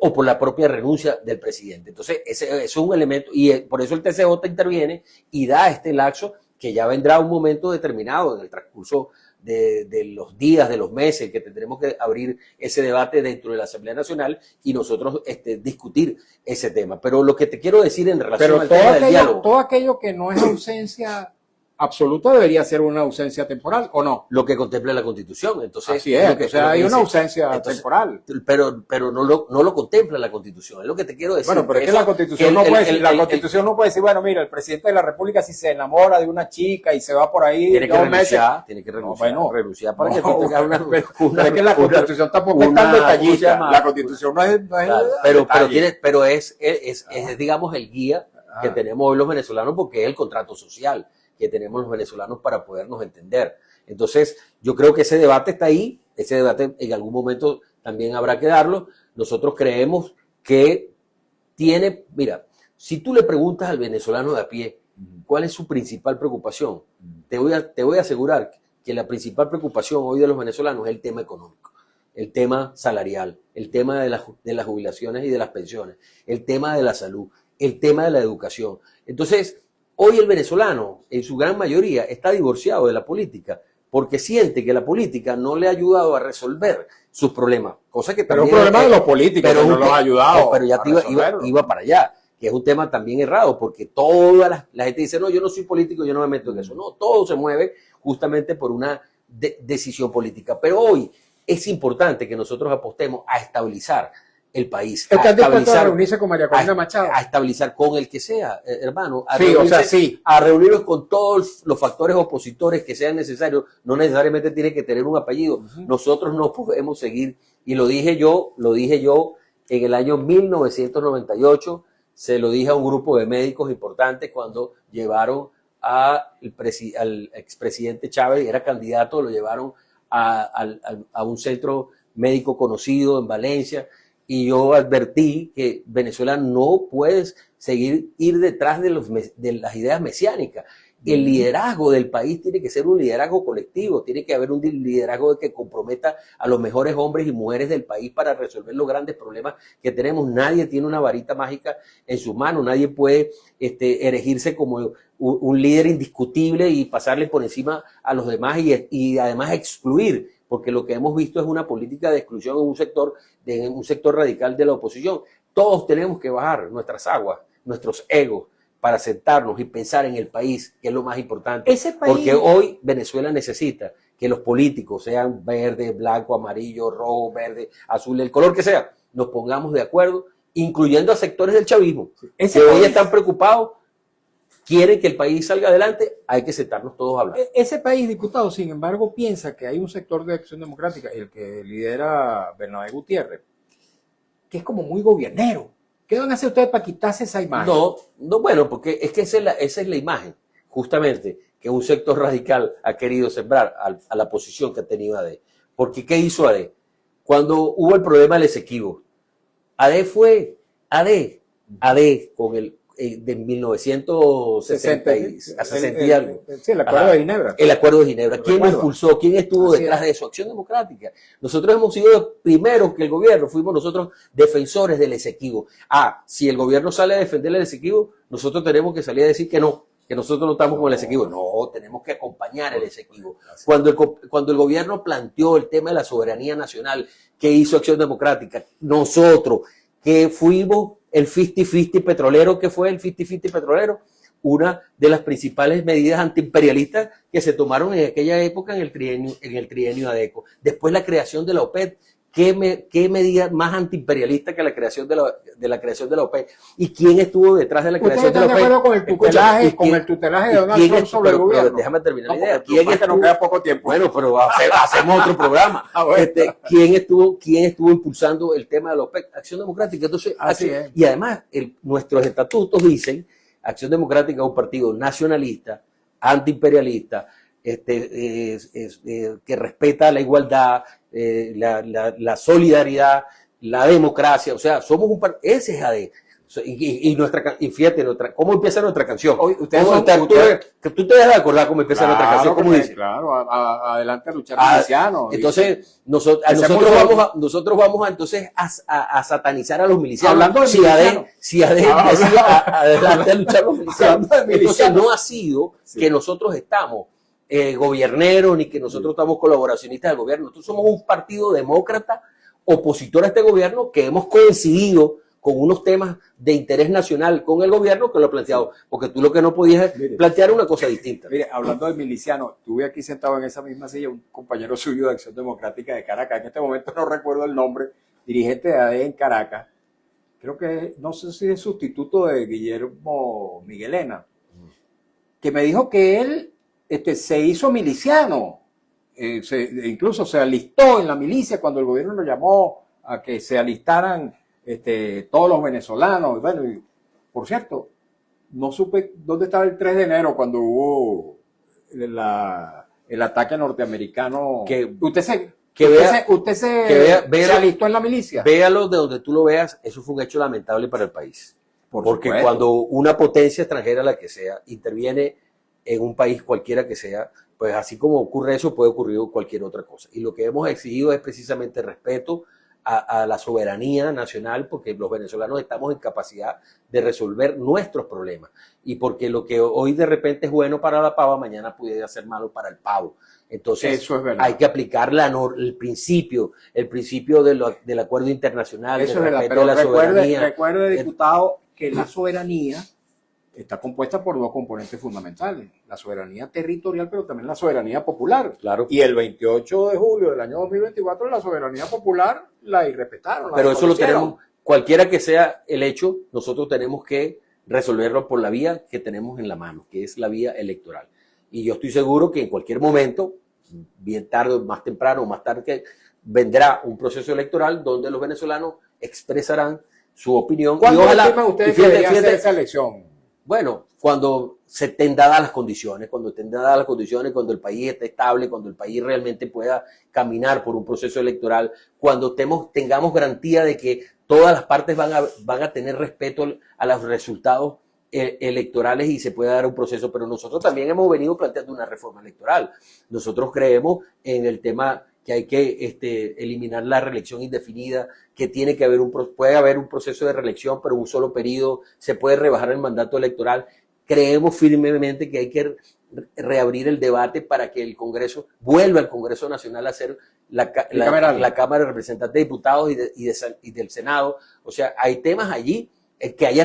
o por la propia renuncia del presidente. Entonces, ese es un elemento, y por eso el TCJ interviene y da este lapso que ya vendrá un momento determinado en el transcurso de los días, de los meses, que tendremos que abrir ese debate dentro de la Asamblea Nacional y nosotros discutir ese tema. Pero lo que te quiero decir en relación al tema del diálogo, todo aquello que no es ausencia absoluta debería ser una ausencia temporal, ¿o no? lo que contempla la Constitución. Entonces, Así es, o sea, hay una ausencia temporal. Pero no lo contempla la Constitución, es lo que te quiero decir. Bueno, pero es que la Constitución no puede decir, bueno, mira, el presidente de la República si se enamora de una chica y se va por ahí tiene que 2 meses. tiene que renunciar, renunciar para que tú tengas una pero es que la Constitución tampoco es tan detallista. La Constitución no es pero es digamos el guía que tenemos hoy los venezolanos, porque es el contrato social que tenemos los venezolanos para podernos entender. Entonces, yo creo que ese debate está ahí, ese debate en algún momento también habrá que darlo. Nosotros creemos que mira, si tú le preguntas al venezolano de a pie cuál es su principal preocupación, te voy a asegurar que la principal preocupación hoy de los venezolanos es el tema económico, el tema salarial, el tema de las jubilaciones y de las pensiones, el tema de la salud, el tema de la educación. Entonces, hoy el venezolano, en su gran mayoría, está divorciado de la política porque siente que la política no le ha ayudado a resolver sus problemas. Cosa que pero también un problema de los políticos que no los ha ayudado. Pero ya iba para allá, que es un tema también errado, porque toda la gente dice, no, yo no soy político, yo no me meto en eso. No, todo se mueve justamente por una decisión política. Pero hoy es importante que nosotros apostemos a estabilizar el país. ¿Estás dispuesto a reunirse con María Corina Machado? A estabilizar con el que sea, hermano. A reunirnos con todos los factores opositores que sean necesarios. No necesariamente tiene que tener un apellido. Nosotros no podemos seguir, y lo dije yo en el año 1998. Se lo dije a un grupo de médicos importantes cuando llevaron al expresidente Chávez, era candidato, lo llevaron a un centro médico conocido en Valencia, y yo advertí que Venezuela no puede seguir ir detrás de las ideas mesiánicas. El liderazgo del país tiene que ser un liderazgo colectivo, tiene que haber un liderazgo que comprometa a los mejores hombres y mujeres del país para resolver los grandes problemas que tenemos. Nadie tiene una varita mágica en sus manos, nadie puede erigirse como un líder indiscutible y pasarle por encima a los demás y además excluir, porque lo que hemos visto es una política de exclusión en un sector radical de la oposición. Todos tenemos que bajar nuestras aguas, nuestros egos, para sentarnos y pensar en el país, que es lo más importante. Porque hoy Venezuela necesita que los políticos, sean verde, blanco, amarillo, rojo, verde, azul, el color que sea, nos pongamos de acuerdo, incluyendo a sectores del chavismo, que hoy están preocupados, quieren que el país salga adelante, hay que sentarnos todos a hablar. Ese país, diputado, sin embargo, piensa que hay un sector de Acción Democrática, el que lidera Bernabé Gutiérrez, que es como muy gobiernero. ¿Qué van a hacer ustedes para quitarse esa imagen? No, bueno, porque es que esa es la imagen, justamente, que un sector radical ha querido sembrar a la posición que ha tenido AD. Porque ¿qué hizo AD? Cuando hubo el problema del Esequibo, AD con el de 1960 y algo. Sí, el Acuerdo de Ginebra. El Acuerdo de Ginebra. ¿Quién lo impulsó? ¿Quién estuvo detrás de eso? Acción Democrática. Nosotros hemos sido primero que el gobierno, fuimos nosotros defensores del Esequibo. Si el gobierno sale a defender el Esequibo, nosotros tenemos que salir a decir que no, que nosotros no estamos con el Esequibo. No, tenemos que acompañar el Esequibo. Cuando el gobierno planteó el tema de la soberanía nacional, ¿qué hizo Acción Democrática? Nosotros, que fuimos el 50-50 petrolero, ¿qué fue el 50-50 petrolero? Una de las principales medidas antiimperialistas que se tomaron en aquella época en el trienio ADECO. Después la creación de la OPEP. ¿Qué medida más antiimperialista que la creación de la OPEP? ¿Y quién estuvo detrás de la creación de la OPEP? ¿Ustedes están de acuerdo con el tutelaje de Donald Trump sobre el gobierno? Déjame terminar la idea. Que nos queda poco tiempo. Bueno, pero hacemos otro programa. ¿Quién estuvo impulsando el tema de la OPEP? Acción Democrática. Entonces, y además, nuestros estatutos dicen, Acción Democrática es un partido nacionalista, antiimperialista, que respeta la igualdad, la solidaridad, la democracia, o sea, somos un partido, ese es AD. Y fíjate, ¿cómo empieza nuestra canción? Tú te debes de acordar cómo empieza nuestra canción, ¿cómo dice? Claro, adelante a luchar milicianos. Entonces, nosotros vamos entonces a satanizar a los milicianos. Hablando de milicianos. Si AD decía adelante a luchar a los milicianos. Entonces no ha sido que nosotros estamos gobierneros ni que nosotros estamos colaboracionistas del gobierno. Nosotros somos un partido demócrata opositor a este gobierno que hemos coincidido con unos temas de interés nacional con el gobierno que lo ha planteado, porque tú lo que no podías plantear una cosa distinta. Mire, hablando de milicianos, estuve aquí sentado en esa misma silla un compañero suyo de Acción Democrática de Caracas, en este momento no recuerdo el nombre, dirigente de AD en Caracas, creo que, no sé si es sustituto de Guillermo Miguelena, que me dijo que él se hizo miliciano, incluso se alistó en la milicia cuando el gobierno lo llamó a que se alistaran todos los venezolanos. Bueno, y, por cierto, no supe dónde estaba el 3 de enero cuando hubo el ataque norteamericano. ¿Usted se alistó en la milicia? Véalo de donde tú lo veas, eso fue un hecho lamentable para el país. Porque cuando una potencia extranjera, la que sea, interviene en un país cualquiera que sea, pues así como ocurre eso, puede ocurrir cualquier otra cosa. Y lo que hemos exigido es precisamente respeto a la soberanía nacional, porque los venezolanos estamos en capacidad de resolver nuestros problemas. Y porque lo que hoy de repente es bueno para la pava, mañana pudiera ser malo para el pavo. Entonces eso es hay que aplicar el principio del acuerdo internacional, eso del respeto de la soberanía. Recuerde, diputado, que la soberanía está compuesta por dos componentes fundamentales: la soberanía territorial, pero también la soberanía popular. Claro. Y el 28 de julio del año 2024 la soberanía popular la irrespetaron. Pero eso lo tenemos, cualquiera que sea el hecho, nosotros tenemos que resolverlo por la vía que tenemos en la mano, que es la vía electoral. Y yo estoy seguro que en cualquier momento, bien tarde, más temprano, más tarde, vendrá un proceso electoral donde los venezolanos expresarán su opinión. ¿Cuándo Y ojalá, estiman ustedes y que fíjate, debería fíjate, ser esa elección? bueno, cuando se estén dadas las condiciones, cuando el país esté estable, cuando el país realmente pueda caminar por un proceso electoral, cuando tengamos garantía de que todas las partes van a tener respeto a los resultados electorales y se pueda dar un proceso. Pero nosotros también hemos venido planteando una reforma electoral. Nosotros creemos en el tema que hay que eliminar la reelección indefinida, que tiene que haber puede haber un proceso de reelección, pero un solo periodo, se puede rebajar el mandato electoral. Creemos firmemente que hay que reabrir el debate para que el Congreso vuelva al Congreso Nacional a ser la Cámara de Representantes de Diputados y del Senado. O sea, hay temas allí que haya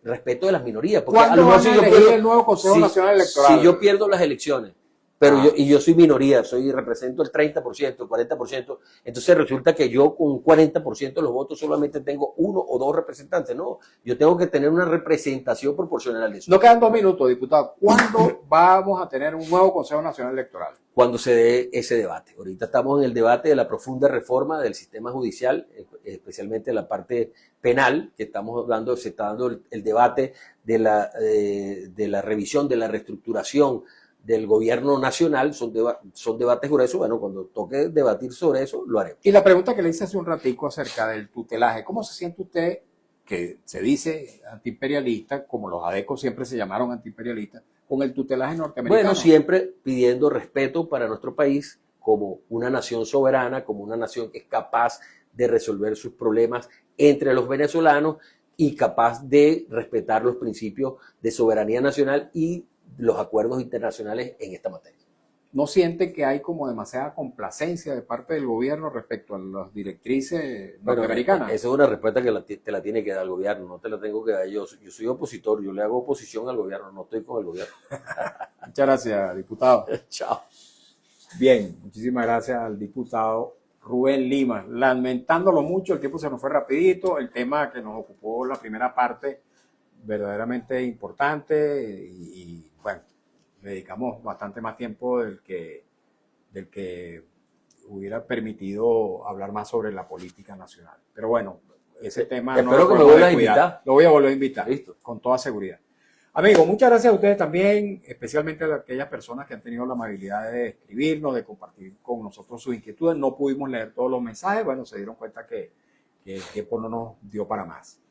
respeto de las minorías. Porque ¿Cuándo van a elegir el nuevo Consejo Nacional Electoral? Si yo pierdo las elecciones, pero yo soy minoría, represento el 30%, el 40%, entonces resulta que yo con un 40% de los votos solamente tengo 1 o 2 representantes. No, yo tengo que tener una representación proporcional de eso. No quedan 2 minutos, diputado. ¿Cuándo vamos a tener un nuevo Consejo Nacional Electoral? Cuando se dé ese debate. Ahorita estamos en el debate de la profunda reforma del sistema judicial, especialmente la parte penal, que se está dando el debate de la revisión, de la reestructuración del gobierno nacional. Son debates gruesos. Bueno, cuando toque debatir sobre eso, lo haremos. Y la pregunta que le hice hace un ratico acerca del tutelaje, ¿cómo se siente usted, que se dice antiimperialista, como los ADECO siempre se llamaron antiimperialistas, con el tutelaje norteamericano? Bueno, siempre pidiendo respeto para nuestro país como una nación soberana, como una nación que es capaz de resolver sus problemas entre los venezolanos y capaz de respetar los principios de soberanía nacional y los acuerdos internacionales en esta materia. ¿No siente que hay como demasiada complacencia de parte del gobierno respecto a las directrices norteamericanas? Esa es una respuesta que te la tiene que dar el gobierno, no te la tengo que dar yo. Yo soy opositor, yo le hago oposición al gobierno, no estoy con el gobierno. Muchas gracias, diputado. Chao. Bien, muchísimas gracias al diputado Rubén Lima. Lamentándolo mucho, el tiempo se nos fue rapidito, el tema que nos ocupó la primera parte verdaderamente importante y bueno, le dedicamos bastante más tiempo del que hubiera permitido hablar más sobre la política nacional. Pero bueno, ese tema espero que me vuelvas a invitar. Lo voy a volver a invitar. Listo. Con toda seguridad. Amigos, muchas gracias a ustedes también, especialmente a aquellas personas que han tenido la amabilidad de escribirnos, de compartir con nosotros sus inquietudes. No pudimos leer todos los mensajes, bueno, se dieron cuenta que el tiempo no nos dio para más.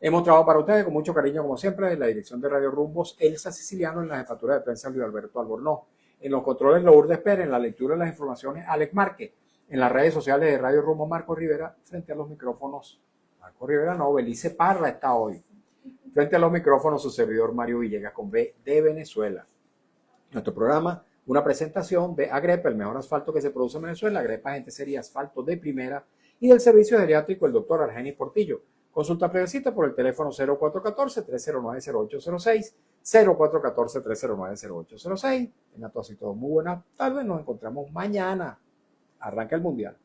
Hemos trabajado para ustedes con mucho cariño, como siempre, en la dirección de Radio Rumbos, Elsa Siciliano, en la jefatura de prensa, Luis Alberto Albornoz. En los controles, Lourdes Pérez, en la lectura de las informaciones, Alex Márquez. En las redes sociales de Radio Rumbos, Marco Rivera. Frente a los micrófonos, Marco Rivera no, Belice Parra está hoy. Frente a los micrófonos, su servidor Mario Villegas con B de Venezuela. Nuestro programa, una presentación de Agrepa, el mejor asfalto que se produce en Venezuela. Agrepa, gente sería asfalto de primera. Y del servicio geriátrico, el doctor Argenis Portillo. Consulta previa por el teléfono 0414-309-0806, 0414-309-0806. Tengan todos y todos muy buenas tardes. Nos encontramos mañana. Arranca el Mundial.